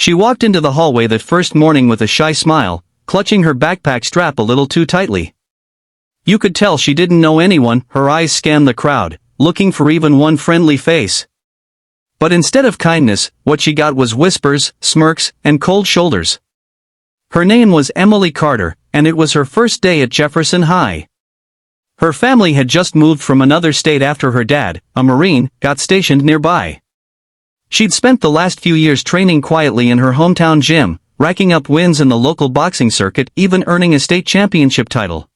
She walked into the hallway that first morning with a shy smile, clutching her backpack strap a little too tightly. You could tell she didn't know anyone. Her eyes scanned the crowd, looking for even one friendly face. But instead of kindness, what she got was whispers, smirks, and cold shoulders. Her name was Emily Carter, and it was her first day at Jefferson High. Her family had just moved from another state after her dad, a Marine, got stationed nearby. She'd spent the last few years training quietly in her hometown gym, racking up wins in the local boxing circuit, even earning a state championship title.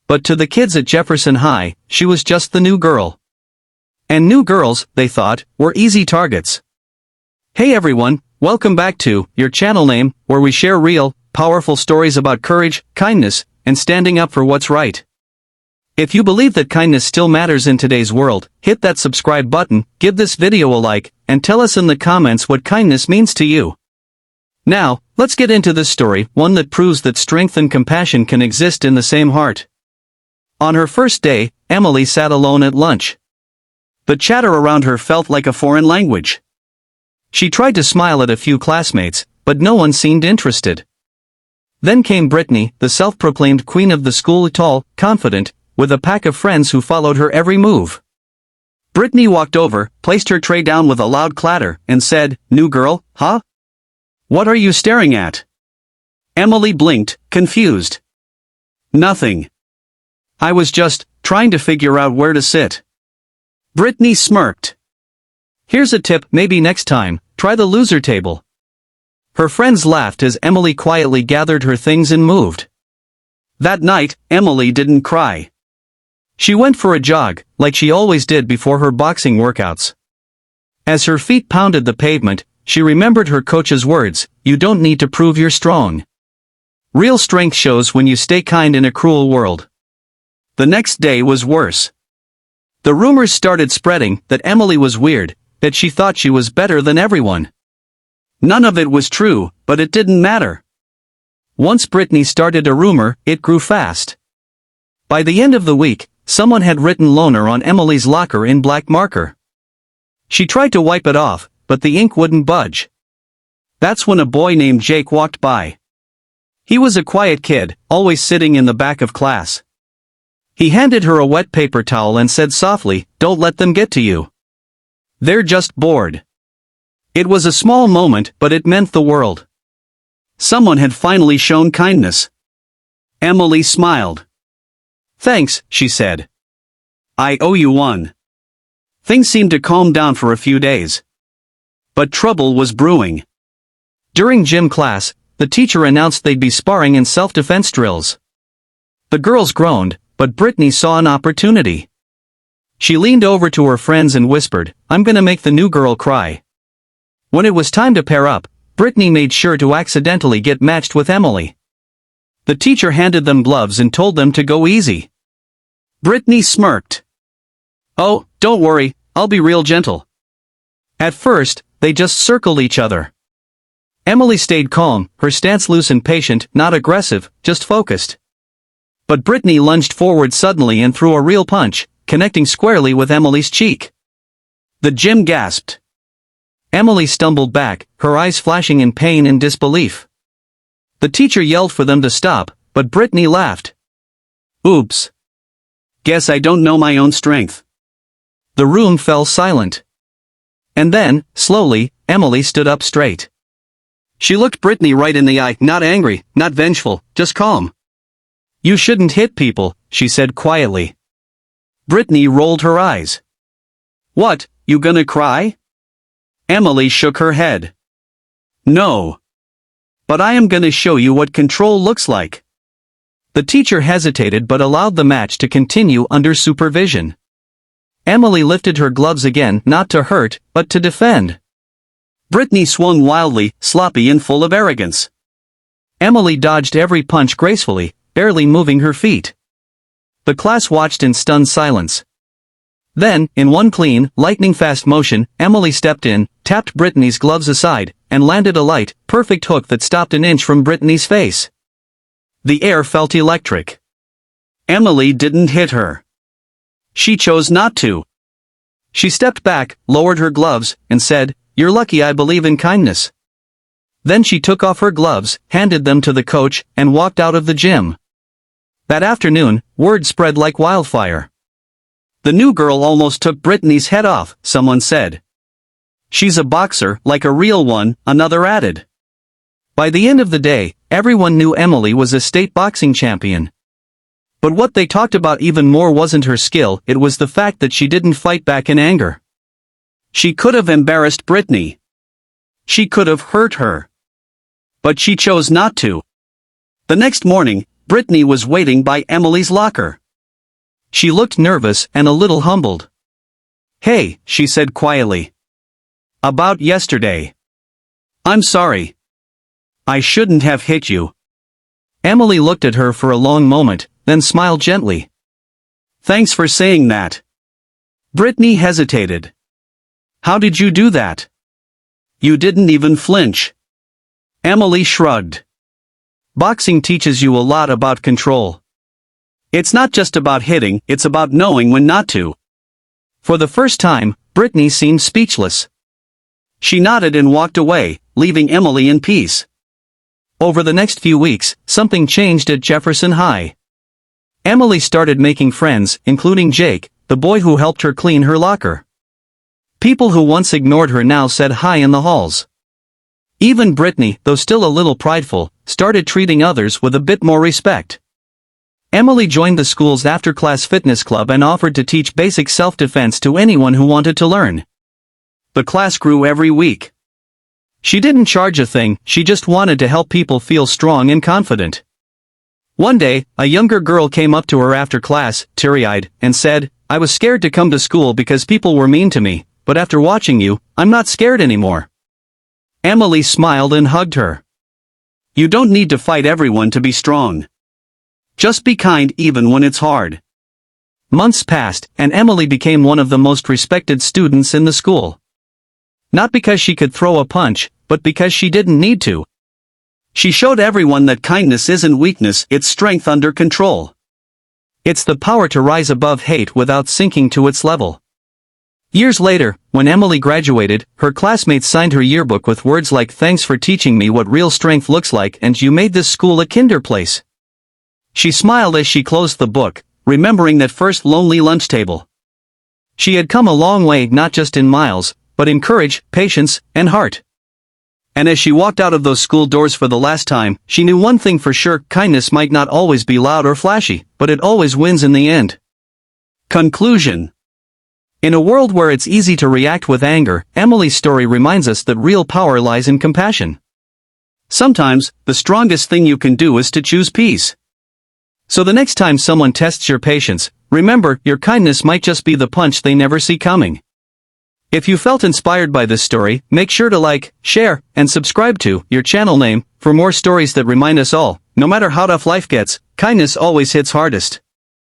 But to the kids at Jefferson High, she was just the new girl. And new girls, they thought, were easy targets. Hey everyone, welcome back to your channel name, where we share real, powerful stories about courage, kindness, and standing up for what's right. If you believe that kindness still matters in today's world, hit that subscribe button, give this video a like, and tell us in the comments what kindness means to you. Now, let's get into this story, one that proves that strength and compassion can exist in the same heart. On her first day, Emily sat alone at lunch. The chatter around her felt like a foreign language. She tried to smile at a few classmates, but no one seemed interested. Then came Brittany, the self-proclaimed queen of the school, tall, confident, with a pack of friends who followed her every move. Brittany walked over, placed her tray down with a loud clatter, and said, "New girl, huh? What are you staring at?" Emily blinked, confused. "Nothing. I was just trying to figure out where to sit." Brittany smirked. "Here's a tip, maybe next time, try the loser table." Her friends laughed as Emily quietly gathered her things and moved. That night, Emily didn't cry. She went for a jog, like she always did before her boxing workouts. As her feet pounded the pavement, she remembered her coach's words, "You don't need to prove you're strong. Real strength shows when you stay kind in a cruel world." The next day was worse. The rumors started spreading that Emily was weird, that she thought she was better than everyone. None of it was true, but it didn't matter. Once Brittany started a rumor, it grew fast. By the end of the week, someone had written "loner" on Emily's locker in black marker. She tried to wipe it off, but the ink wouldn't budge. That's when a boy named Jake walked by. He was a quiet kid, always sitting in the back of class. He handed her a wet paper towel and said softly, "Don't let them get to you. They're just bored." It was a small moment, but it meant the world. Someone had finally shown kindness. Emily smiled. "Thanks," she said. "I owe you one." Things seemed to calm down for a few days. But trouble was brewing. During gym class, the teacher announced they'd be sparring in self-defense drills. The girls groaned, but Brittany saw an opportunity. She leaned over to her friends and whispered, "I'm gonna make the new girl cry." When it was time to pair up, Brittany made sure to accidentally get matched with Emily. The teacher handed them gloves and told them to go easy. Brittany smirked. "Oh, don't worry, I'll be real gentle." At first, they just circled each other. Emily stayed calm, her stance loose and patient, not aggressive, just focused. But Brittany lunged forward suddenly and threw a real punch, connecting squarely with Emily's cheek. The gym gasped. Emily stumbled back, her eyes flashing in pain and disbelief. The teacher yelled for them to stop, but Brittany laughed. "Oops. Guess I don't know my own strength." The room fell silent. And then, slowly, Emily stood up straight. She looked Brittany right in the eye, not angry, not vengeful, just calm. "You shouldn't hit people," she said quietly. Brittany rolled her eyes. "What, you gonna cry?" Emily shook her head. "No. But I am gonna show you what control looks like." The teacher hesitated but allowed the match to continue under supervision. Emily lifted her gloves again, not to hurt, but to defend. Brittany swung wildly, sloppy and full of arrogance. Emily dodged every punch gracefully, barely moving her feet. The class watched in stunned silence. Then, in one clean, lightning-fast motion, Emily stepped in, tapped Brittany's gloves aside, and landed a light, perfect hook that stopped an inch from Brittany's face. The air felt electric. Emily didn't hit her. She chose not to. She stepped back, lowered her gloves, and said, "You're lucky I believe in kindness." Then she took off her gloves, handed them to the coach, and walked out of the gym. That afternoon, word spread like wildfire. "The new girl almost took Brittany's head off," someone said. "She's a boxer, like a real one," another added. By the end of the day, everyone knew Emily was a state boxing champion. But what they talked about even more wasn't her skill, it was the fact that she didn't fight back in anger. She could have embarrassed Brittany. She could have hurt her. But she chose not to. The next morning, Brittany was waiting by Emily's locker. She looked nervous and a little humbled. "Hey," she said quietly. "About yesterday. I'm sorry. I shouldn't have hit you." Emily looked at her for a long moment, then smiled gently. "Thanks for saying that." Brittany hesitated. "How did you do that? You didn't even flinch." Emily shrugged. "Boxing teaches you a lot about control. It's not just about hitting, it's about knowing when not to." For the first time, Brittany seemed speechless. She nodded and walked away, leaving Emily in peace. Over the next few weeks, something changed at Jefferson High. Emily started making friends, including Jake, the boy who helped her clean her locker. People who once ignored her now said hi in the halls. Even Brittany, though still a little prideful, started treating others with a bit more respect. Emily joined the school's after-class fitness club and offered to teach basic self-defense to anyone who wanted to learn. The class grew every week. She didn't charge a thing, she just wanted to help people feel strong and confident. One day, a younger girl came up to her after class, teary-eyed, and said, "I was scared to come to school because people were mean to me, but after watching you, I'm not scared anymore." Emily smiled and hugged her. "You don't need to fight everyone to be strong. Just be kind even when it's hard." Months passed, and Emily became one of the most respected students in the school. Not because she could throw a punch, but because she didn't need to. She showed everyone that kindness isn't weakness, it's strength under control. It's the power to rise above hate without sinking to its level. Years later, when Emily graduated, her classmates signed her yearbook with words like "Thanks for teaching me what real strength looks like and you made this school a kinder place." She smiled as she closed the book, remembering that first lonely lunch table. She had come a long way not just in miles, but in courage, patience, and heart. And as she walked out of those school doors for the last time, she knew one thing for sure: kindness might not always be loud or flashy, but it always wins in the end. Conclusion. In a world where it's easy to react with anger, Emily's story reminds us that real power lies in compassion. Sometimes, the strongest thing you can do is to choose peace. So the next time someone tests your patience, remember, your kindness might just be the punch they never see coming. If you felt inspired by this story, make sure to like, share, and subscribe to your channel name for more stories that remind us all, no matter how tough life gets, kindness always hits hardest.